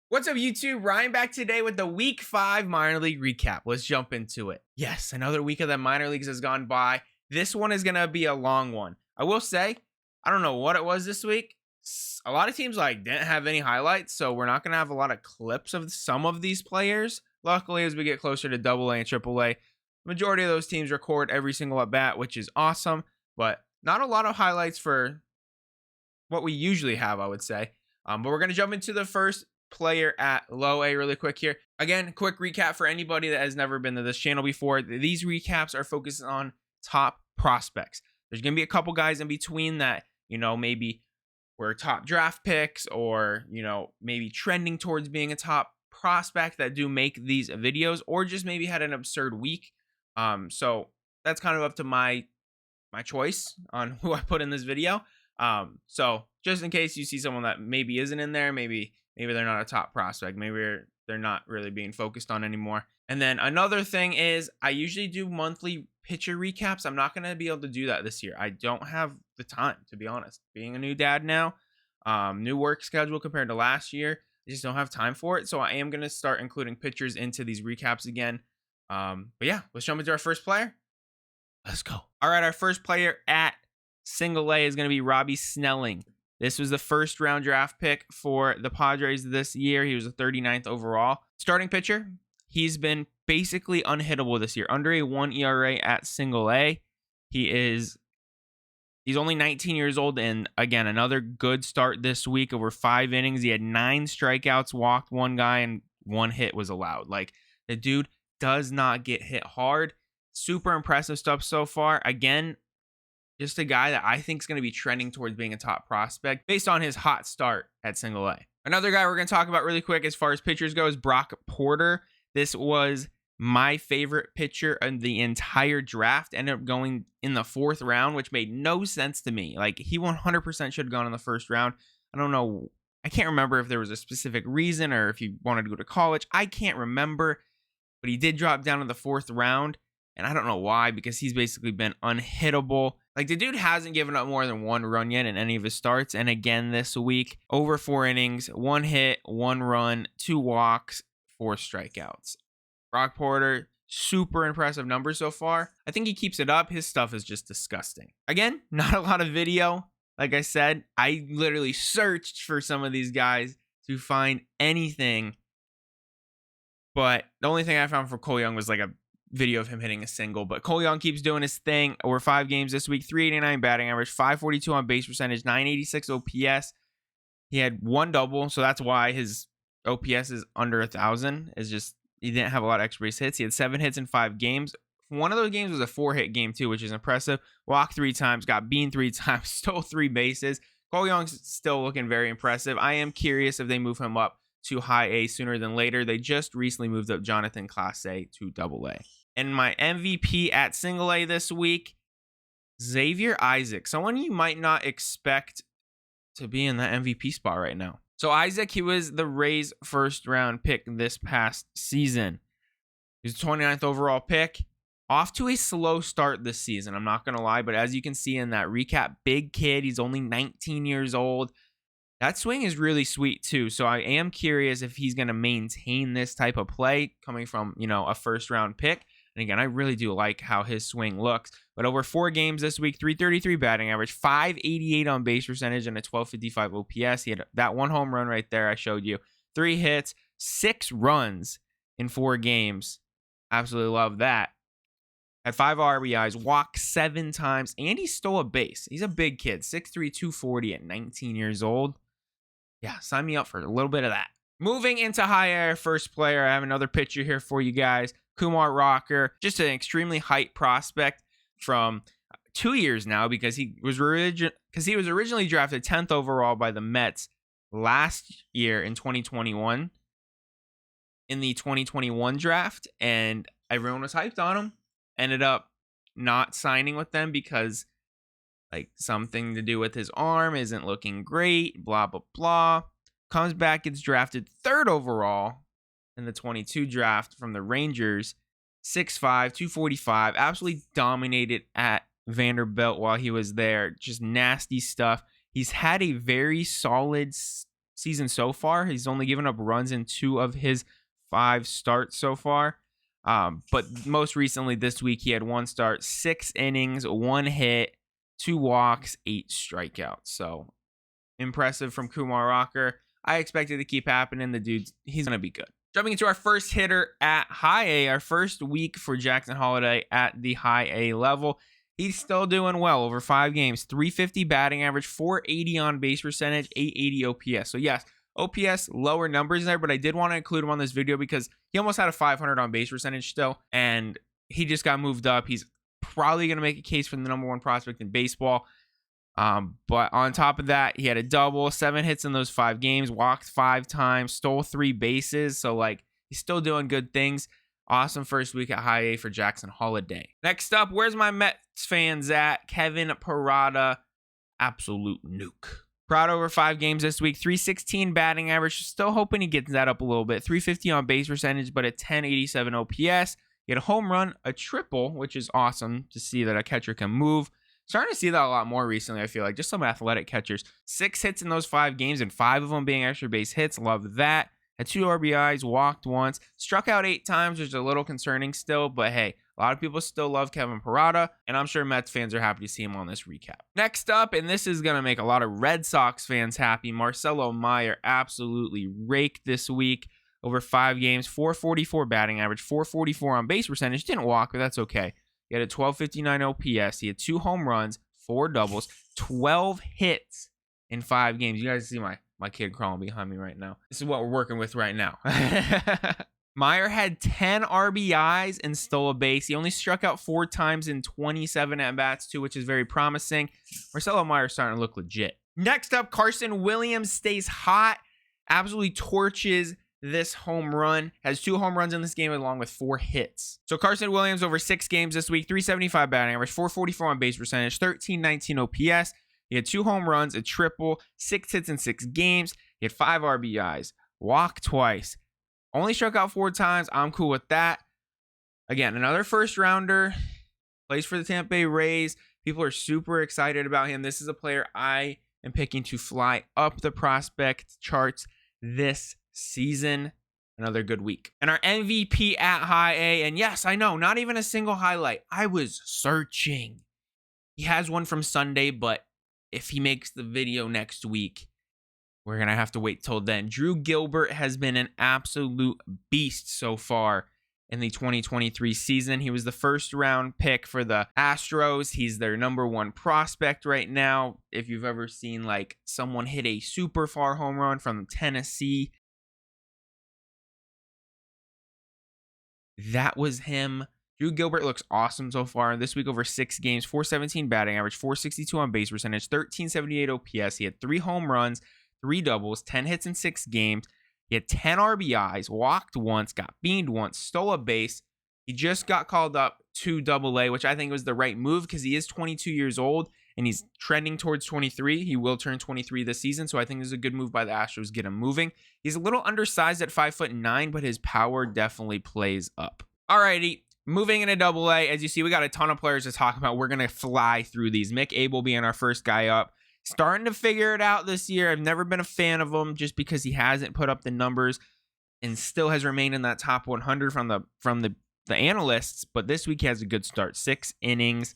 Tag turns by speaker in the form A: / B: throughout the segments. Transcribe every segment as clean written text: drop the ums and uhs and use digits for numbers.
A: What's up, YouTube? Ryan back today with the Week 5 minor league recap. Let's jump into it. Yes, another week of the minor leagues has gone by. This one is going to be a long one. I will say, I don't know what it was this week. A lot of teams didn't have any highlights, so we're not going to have a lot of clips of some of these players. Luckily, as we get closer to AA and AAA, the majority of those teams record every single at bat, which is awesome, but not a lot of highlights for what we usually have, I would say. But we're going to jump into the first player at low A really quick here. Again, quick recap for anybody that has never been to this channel before. These recaps are focused on top prospects. There's going to be a couple guys in between that, maybe were top draft picks or, maybe trending towards being a top prospect that do make these videos, or just maybe had an absurd week. So that's kind of up to my choice on who I put in this video. So just in case you see someone that maybe isn't in there, maybe they're not a top prospect, maybe they're not really being focused on anymore. And then another thing is I usually do monthly pitcher recaps. I'm not going to be able to do that this year. I don't have the time, to be honest. Being a new dad now, new work schedule compared to last year, I just don't have time for it. So I am going to start including pitchers into these recaps again. But yeah, let's jump into our first player. Let's go. All right, our first player at single A is going to be Robbie Snelling. This was the first round draft pick for the Padres this year. He was a 39th overall. Starting pitcher, he's been basically unhittable this year. Under a 1 ERA at single A. He's only 19 years old, and again, another good start this week. Over 5 innings, he had 9 strikeouts, walked 1 guy, and 1 hit was allowed. The dude does not get hit hard. Super impressive stuff so far. Again, just a guy that I think is going to be trending towards being a top prospect based on his hot start at single A. Another guy we're going to talk about really quick as far as pitchers go is Brock Porter. This was my favorite pitcher in the entire draft. Ended up going in the 4th round, which made no sense to me. He 100% should have gone in the 1st round. I don't know. I can't remember if there was a specific reason or if he wanted to go to college. I can't remember, but he did drop down to the 4th round. And I don't know why, because he's basically been unhittable. The dude hasn't given up more than 1 run yet in any of his starts. And again, this week, over 4 innings, 1 hit, 1 run, 2 walks, 4 strikeouts. Brock Porter, super impressive numbers so far. I think he keeps it up. His stuff is just disgusting. Again, not a lot of video. Like I said, I literally searched for some of these guys to find anything. But the only thing I found for Cole Young was a video of him hitting a single. But Cole Young keeps doing his thing. Over 5 games this week, 389 batting average, 542 on base percentage, 986 OPS. He had 1 double, so that's why his OPS is under 1,000. Is just he didn't have a lot of extra base hits. He had 7 hits in 5 games. One of those games was a 4-hit game too, which is impressive. Walked 3 times, got beaned 3 times, stole 3 bases. Cole Young's still looking very impressive. I am curious if they move him up to high A sooner than later. They just recently moved up Jonathan Class A to AA. And my MVP at single A this week, Xavier Isaac. Someone you might not expect to be in that MVP spot right now. So Isaac, he was the Rays' 1st round pick this past season. He's the 29th overall pick. Off to a slow start this season, I'm not going to lie. But as you can see in that recap, big kid. He's only 19 years old. That swing is really sweet too. So I am curious if he's going to maintain this type of play coming from, a 1st round pick. And again, I really do like how his swing looks. But over 4 games this week, 333 batting average, 588 on base percentage, and a 1255 OPS. He had that 1 home run right there I showed you. 3 hits, 6 runs in 4 games. Absolutely love that. Had 5 RBIs, walked 7 times, and he stole a base. He's a big kid, 6'3", 240 at 19 years old. Yeah, sign me up for a little bit of that. Moving into high air, first player, I have another pitcher here for you guys. Kumar Rocker, just an extremely hype prospect from 2 years now because he was originally drafted 10th overall by the Mets last year in 2021 in the 2021 draft, and everyone was hyped on him. Ended up not signing with them because something to do with his arm isn't looking great, blah, blah, blah. Comes back, gets drafted 3rd overall in the 22 draft from the Rangers. 6'5", 245, absolutely dominated at Vanderbilt while he was there. Just nasty stuff. He's had a very solid season so far. He's only given up runs in 2 of his 5 starts so far. But most recently this week, he had 1 start, 6 innings, 1 hit, 2 walks, 8 strikeouts. So impressive from Kumar Rocker. I expect it to keep happening. The dude, he's going to be good. Jumping into our first hitter at high A, our first week for Jackson Holliday at the high A level. He's still doing well over 5 games. 350 batting average, 480 on base percentage, 880 OPS. So yes, OPS lower numbers there, but I did want to include him on this video because he almost had a 500 on base percentage still, and he just got moved up. He's probably going to make a case for the #1 prospect in baseball. But on top of that, he had a double, 7 hits in those 5 games, walked 5 times, stole 3 bases. So like, he's still doing good things. Awesome first week at high A for Jackson Holliday. Next up, where's my Mets fans at? Kevin Parada, absolute nuke. Parada over 5 games this week, 316 batting average. Still hoping he gets that up a little bit. 350 on base percentage, but at 1087 OPS. He had a home run, a triple, which is awesome to see that a catcher can move. Starting to see that a lot more recently, I feel like. Just some athletic catchers. 6 hits in those 5 games, and 5 of them being extra base hits. Love that. Had 2 RBIs, walked once, struck out 8 times, which is a little concerning still. But hey, a lot of people still love Kevin Parada, and I'm sure Mets fans are happy to see him on this recap. Next up, and this is going to make a lot of Red Sox fans happy, Marcelo Meyer absolutely raked this week. Over 5 games, 444 batting average, 444 on base percentage. Didn't walk, but that's okay. He had a 1259 OPS. He had 2 home runs, 4 doubles, 12 hits in 5 games. You guys see my kid crawling behind me right now. This is what we're working with right now. Meyer had 10 RBIs and stole a base. He only struck out 4 times in 27 at-bats too, which is very promising. Marcelo Meyer starting to look legit. Next up, Carson Williams stays hot. Absolutely torches this home run. Has 2 home runs in this game along with 4 hits. So Carson Williams over 6 games this week, 375 batting average, 444 on base percentage, 1319 OPS. He had 2 home runs, a triple, 6 hits in 6 games. He had 5 RBIs, walked twice, only struck out 4 times. I'm cool with that. Again, another first rounder, plays for the Tampa Bay Rays. People are super excited about him. This is a player I am picking to fly up the prospect charts this season. Another good week. And our MVP at high A, and yes, I know, not even a single highlight. I was searching. He has one from Sunday, but if he makes the video next week, we're going to have to wait till then. Drew Gilbert has been an absolute beast so far in the 2023 season. He was the first round pick for the Astros. He's their #1 prospect right now. If you've ever seen like someone hit a super far home run from Tennessee, that was him. Drew Gilbert looks awesome so far. This week over 6 games, 417 batting average, 462 on base percentage, 1378 OPS. He had 3 home runs, 3 doubles, 10 hits in 6 games. He had 10 RBIs, walked once, got beamed once, stole a base. He just got called up to AA, which I think was the right move because he is 22 years old and he's trending towards 23. He will turn 23 this season, so I think this is a good move by the Astros, get him moving. He's a little undersized at 5'9", but his power definitely plays up. Alrighty. Moving into AA, as you see, we got a ton of players to talk about. We're going to fly through these. Mick Abel being our first guy up. Starting to figure it out this year. I've never been a fan of him just because he hasn't put up the numbers and still has remained in that top 100 from the analysts. But this week he has a good start. 6 innings,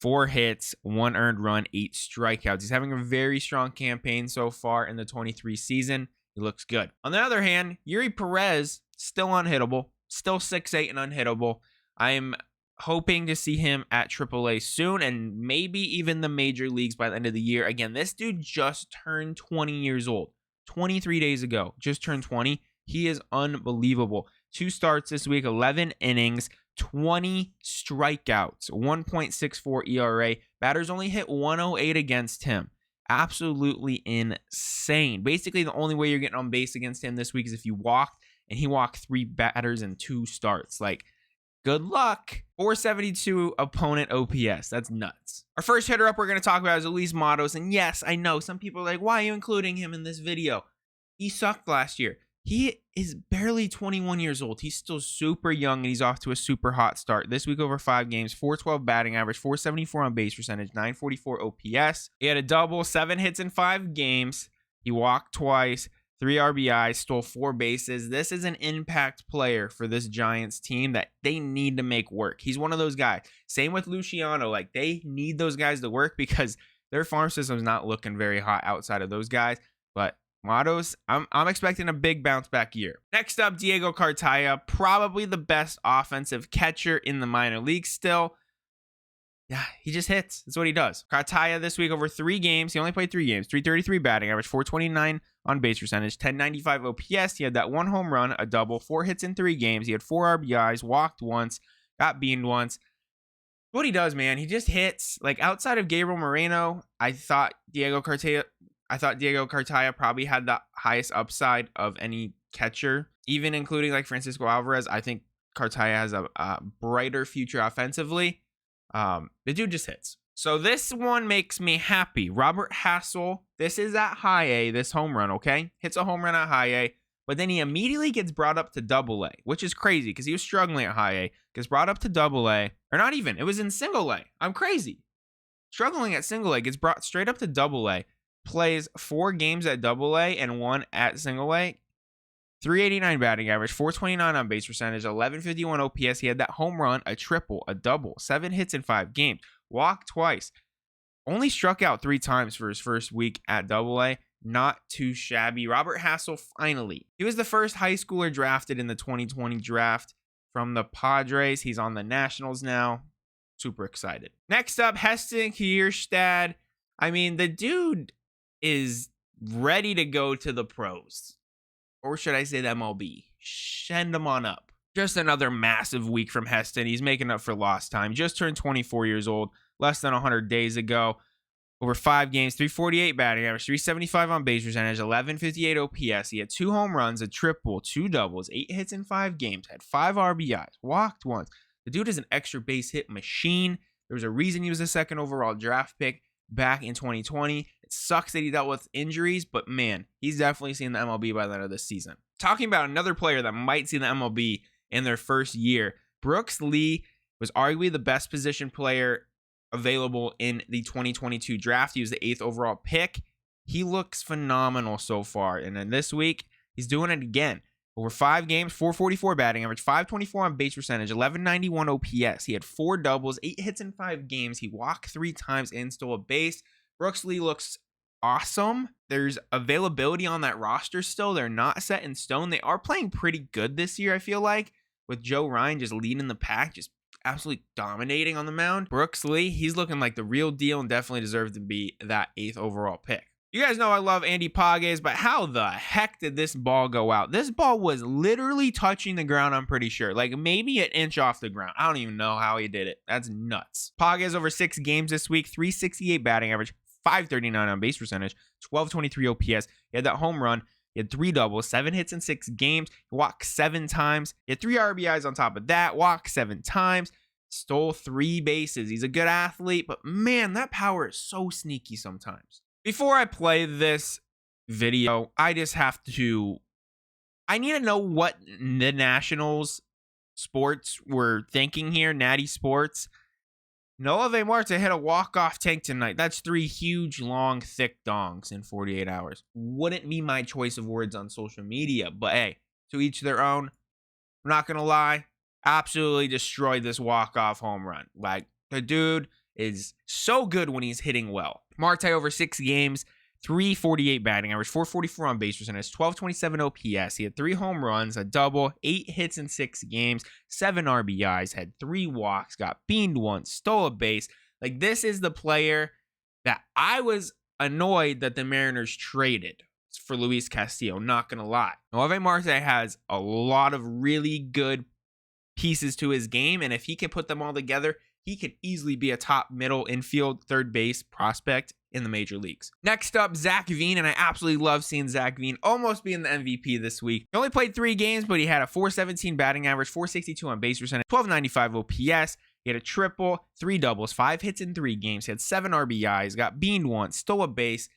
A: 4 hits, 1 earned run, 8 strikeouts. He's having a very strong campaign so far in the 23 season. He looks good. On the other hand, Yuri Perez, still unhittable. Still 6'8" and unhittable. I'm hoping to see him at AAA soon and maybe even the major leagues by the end of the year. Again, this dude just turned 20 years old. 23 days ago. Just turned 20. He is unbelievable. 2 starts this week, 11 innings, 20 strikeouts, 1.64 ERA. Batters only hit 108 against him. Absolutely insane. Basically, the only way you're getting on base against him this week is if you walked. And he walked 3 batters in 2 starts. Like, good luck. 472 opponent OPS. That's nuts. Our first hitter up we're going to talk about is Elias Mejia. And yes, I know some people are like, why are you including him in this video? He sucked last year. He is barely 21 years old. He's still super young, and he's off to a super hot start. This week over 5 games, 412 batting average, 474 on base percentage, 944 OPS. He had a double, 7 hits in 5 games. He walked twice, 3 RBIs, stole 4 bases. This is an impact player for this Giants team that they need to make work. He's one of those guys. Same with Luciano. Like, they need those guys to work because their farm system is not looking very hot outside of those guys. But Matos, I'm expecting a big bounce back year. Next up, Diego Cartaya, probably the best offensive catcher in the minor leagues still. Yeah, he just hits. That's what he does. Cartaya this week over 3 games. He only played 3 games. 333 batting average, 429 on base percentage, 1095 OPS. He had that 1 home run, a double, 4 hits in 3 games. He had 4 RBIs, walked once, got beamed once. What he does, man, he just hits. Like, outside of Gabriel Moreno, I thought Diego Cartaya probably had the highest upside of any catcher, even including like Francisco Alvarez. I think Cartaya has a brighter future offensively. The dude just hits. So this one makes me happy. Robert Hassel, this is at high A, this home run, okay? Hits a home run at high A, but then he immediately gets brought up to double A, which is crazy because he was struggling at high A. Gets brought up to double A, or not even, it was in single A. I'm crazy. Struggling at single A, gets brought straight up to double A, plays 4 games at double A and 1 at single A. 389 batting average, 429 on base percentage, 1151 OPS. He had that home run, a triple, a double, 7 hits in 5 games, walked twice. Only struck out 3 times for his first week at AA. Not too shabby. Robert Hassel, finally. He was the first high schooler drafted in the 2020 draft from the Padres. He's on the Nationals now. Super excited. Next up, Heston Kierstad. I mean, the dude is ready to go to the pros. Or should I say the MLB? Send him on up. Just another massive week from Heston. He's making up for lost time. Just turned 24 years old, less than 100 days ago. Over 5 games, 348 batting average, 375 on base percentage, 1158 OPS. He had 2 home runs, a triple, 2 doubles, 8 hits in 5 games, had 5 RBIs, walked once. The dude is an extra base hit machine. There was a reason he was a 2nd overall draft pick back in 2020. It sucks that he dealt with injuries, but man, he's definitely seen the MLB by the end of this season. Talking about another player that might see the MLB in their first year, Brooks Lee was arguably the best position player available in the 2022 draft. He was the 8th overall pick. He looks phenomenal so far. And then this week, he's doing it again. Over 5 games, 444 batting average, 524 on base percentage, 1191 OPS. He had 4 doubles, 8 hits in 5 games. He walked 3 times and stole a base. Brooks Lee looks awesome. There's availability on that roster still. They're not set in stone. They are playing pretty good this year, I feel like, with Joe Ryan just leading the pack, just absolutely dominating on the mound. Brooks Lee, he's looking like the real deal and definitely deserves to be that 8th overall pick. You guys know I love Andy Pages, but how the heck did this ball go out? This ball was literally touching the ground, I'm pretty sure. Like maybe an inch off the ground. I don't even know how he did it. That's nuts. Pages over 6 games this week, 368 batting average, 539 on base percentage, 1223 OPS. He had that home run. He had 3 doubles, 7 hits in 6 games. He walked 7 times. He had 3 RBIs on top of that. Walked 7 times. Stole 3 bases. He's a good athlete, but man, that power is so sneaky sometimes. Before I play this video, I just have to... I need to know what the Nationals sports were thinking here. Natty Sports. Noah VanMeter hit a walk-off tank tonight. That's 3 huge, long, thick dongs in 48 hours. Wouldn't be my choice of words on social media, but hey, to each their own. I'm not going to lie. Absolutely destroyed this walk-off home run. Like, the dude is so good when he's hitting well. Marte over 6 games, 348 batting average, 444 on base percentage, 1227 OPS. He had 3 home runs, a double, 8 hits in 6 games, 7 RBIs, had 3 walks, got beamed once, stole a base. Like, this is the player that I was annoyed that the Mariners traded for Luis Castillo, not gonna lie. Noah Marte has a lot of really good pieces to his game, and if he can put them all together, he could easily be a top middle infield, third base prospect in the major leagues. Next up, Zach Veen, and I absolutely love seeing Zach Veen almost being the MVP this week. He only played 3 games, but he had a 417 batting average, 462 on base percentage, 1295 OPS. He had a triple, 3 doubles, 5 hits in 3 games. He had 7 RBIs, got beamed once, stole a base.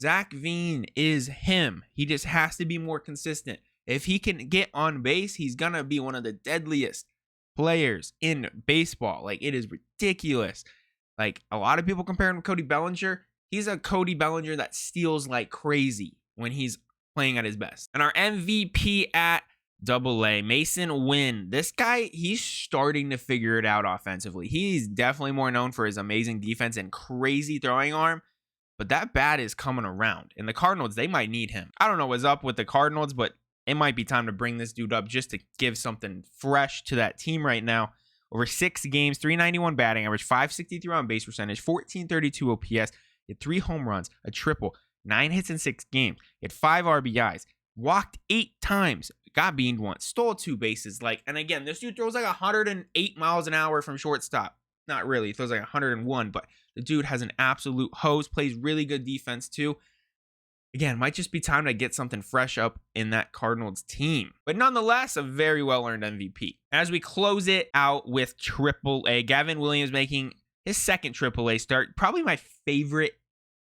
A: Zach Veen is him. He just has to be more consistent. If he can get on base, he's going to be one of the deadliest players in baseball. Like, it is ridiculous. Like, a lot of people compare him to Cody Bellinger. He's a Cody Bellinger that steals like crazy. when he's playing at his best. And our MVP at AA, Mason Wynn. This guy, he's starting to figure it out offensively. He's definitely more known for his amazing defense and crazy throwing arm, but that bat is coming around. And the Cardinals, they might need him. I don't know what's up with the Cardinals, but it might be time to bring this dude up just to give something fresh to that team right now. Over 6 games, 391 batting average, 563 on base percentage, 1432 OPS. He had 3 home runs, a triple, 9 hits in 6 games. He had 5 RBIs, walked 8 times, got beamed once, stole 2 bases. And again, this dude throws like 108 miles an hour from shortstop. Not really, he throws like 101, but the dude has an absolute hose, plays really good defense too. Again, might just be time to get something fresh up in that Cardinals team. But nonetheless, a very well-earned MVP. As we close it out with AAA, Gavin Williams making his second AAA start. Probably my favorite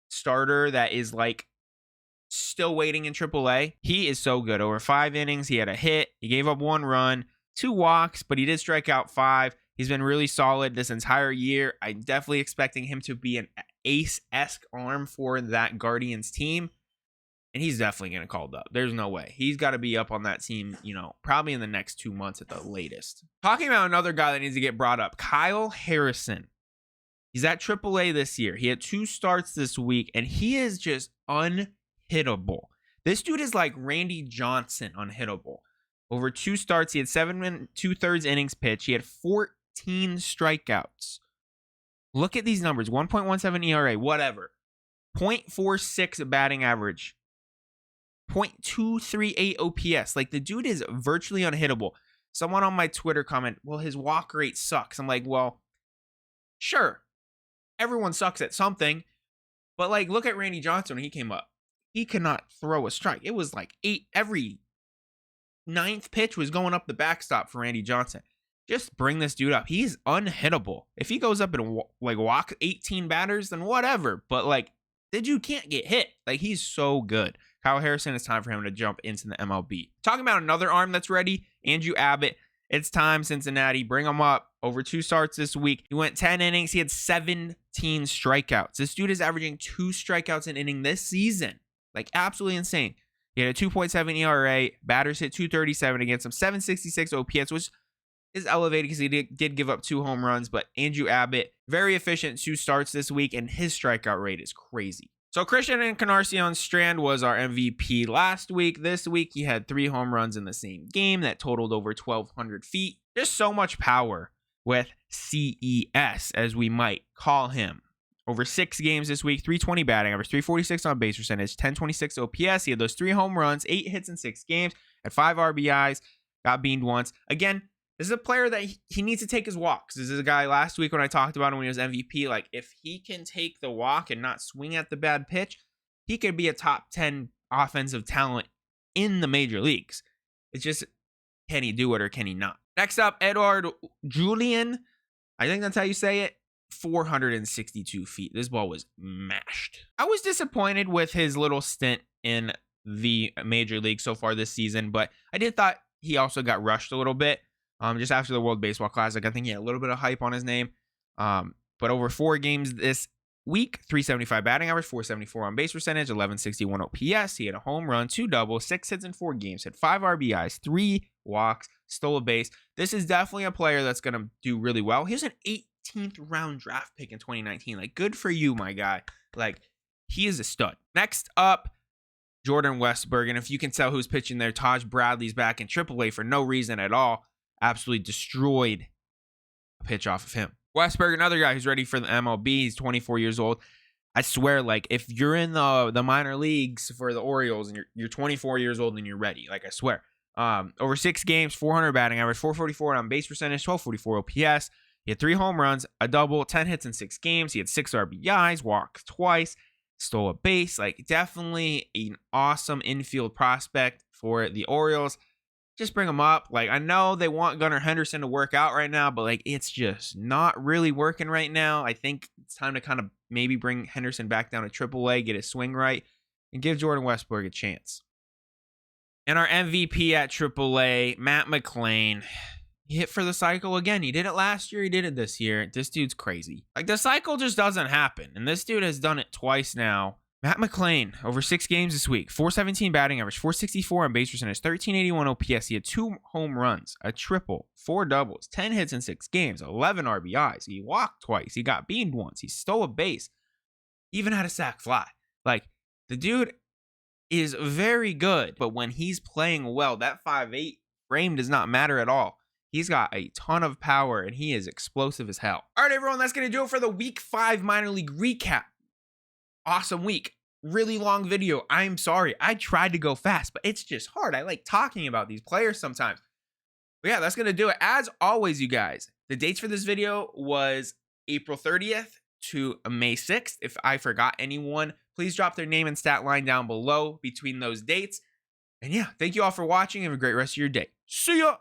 A: starter that is still waiting in AAA. He is so good. Over 5 innings, he had a hit. He gave up 1 run, 2 walks, but he did strike out 5. He's been really solid this entire year. I'm definitely expecting him to be an ace-esque arm for that Guardians team. And he's definitely going to call up. There's no way. He's got to be up on that team, probably in the next 2 months at the latest. Talking about another guy that needs to get brought up, Kyle Harrison. He's at AAA this year. He had 2 starts this week, and he is just unhittable. This dude is like Randy Johnson unhittable. Over 2 starts, he had 7 2/3 innings pitched. He had 14 strikeouts. Look at these numbers. 1.17 ERA, whatever. 0.46 batting average. 0.238 OPS. The dude is virtually unhittable. Someone on my Twitter comment, well, his walk rate sucks. I'm like, well, sure. Everyone sucks at something. But look at Randy Johnson when he came up. He could not throw a strike. It was 8 every 9th pitch was going up the backstop for Randy Johnson. Just bring this dude up. He's unhittable. If he goes up and walk 18 batters, then whatever. But the dude can't get hit. He's so good. Kyle Harrison, it's time for him to jump into the MLB. Talking about another arm that's ready, Andrew Abbott. It's time, Cincinnati. Bring him up. Over 2 starts this week. He went 10 innings. He had 17 strikeouts. This dude is averaging 2 strikeouts an inning this season. Absolutely insane. He had a 2.7 ERA. Batters hit 237 against him. 766 OPS, which is elevated because he did give up 2 home runs. But Andrew Abbott, very efficient 2 starts this week, and his strikeout rate is crazy. So Christian Encarnacion Strand was our MVP last week. This week, he had 3 home runs in the same game that totaled over 1,200 feet. Just so much power with CES, as we might call him. Over 6 games this week, 320 batting average, 346 on base percentage, 1026 OPS. He had those 3 home runs, 8 hits in 6 games, had 5 RBIs, got beamed once. Again, this is a player that he needs to take his walks. This is a guy last week when I talked about him when he was MVP. If he can take the walk and not swing at the bad pitch, he could be a top 10 offensive talent in the major leagues. It's just, can he do it or can he not? Next up, Edouard Julien. I think that's how you say it. 462 feet. This ball was mashed. I was disappointed with his little stint in the major league so far this season, but I did thought he also got rushed a little bit. Just after the World Baseball Classic, I think he had a little bit of hype on his name. But over 4 games this week, 375 batting average, 474 on base percentage, 1161 OPS. He had a home run, 2 doubles, 6 hits in 4 games, had 5 RBIs, 3 walks, stole a base. This is definitely a player that's going to do really well. He was an 18th round draft pick in 2019. Good for you, my guy. He is a stud. Next up, Jordan Westburg. And if you can tell who's pitching there, Taj Bradley's back in AAA for no reason at all. Absolutely destroyed a pitch off of him. Westburg, another guy who's ready for the MLB. He's 24 years old. I swear, if you're in the minor leagues for the Orioles and you're 24 years old and you're ready, I swear. Over 6 games, 400 batting average, 444 on base percentage, 1244 OPS. He had 3 home runs, a double, 10 hits in 6 games. He had 6 RBIs, walked twice, stole a base. Definitely an awesome infield prospect for the Orioles. Just bring him up. I know they want Gunnar Henderson to work out right now, but it's just not really working right now. I think it's time to kind of maybe bring Henderson back down to AAA, get his swing right, and give Jordan Westburg a chance. And our MVP at AAA, Matt McClain. He hit for the cycle again. He did it last year. He did it this year. This dude's crazy. The cycle just doesn't happen. And this dude has done it twice now. Matt McClain, over 6 games this week, 417 batting average, 464 on base percentage, 1381 OPS. He had 2 home runs, a triple, 4 doubles, 10 hits in 6 games, 11 RBIs. He walked twice. He got beamed once. He stole a base. He even had a sac fly. Like, the dude is very good, but when he's playing well, that 5'8" frame does not matter at all. He's got a ton of power, and he is explosive as hell. All right, everyone, that's going to do it for the Week 5 minor league recap. Awesome week. Really long video. I'm sorry. I tried to go fast, but it's just hard. I like talking about these players sometimes. But yeah, that's going to do it. As always, you guys, the dates for this video was April 30th to May 6th. If I forgot anyone, please drop their name and stat line down below between those dates. And yeah, thank you all for watching. Have a great rest of your day. See ya!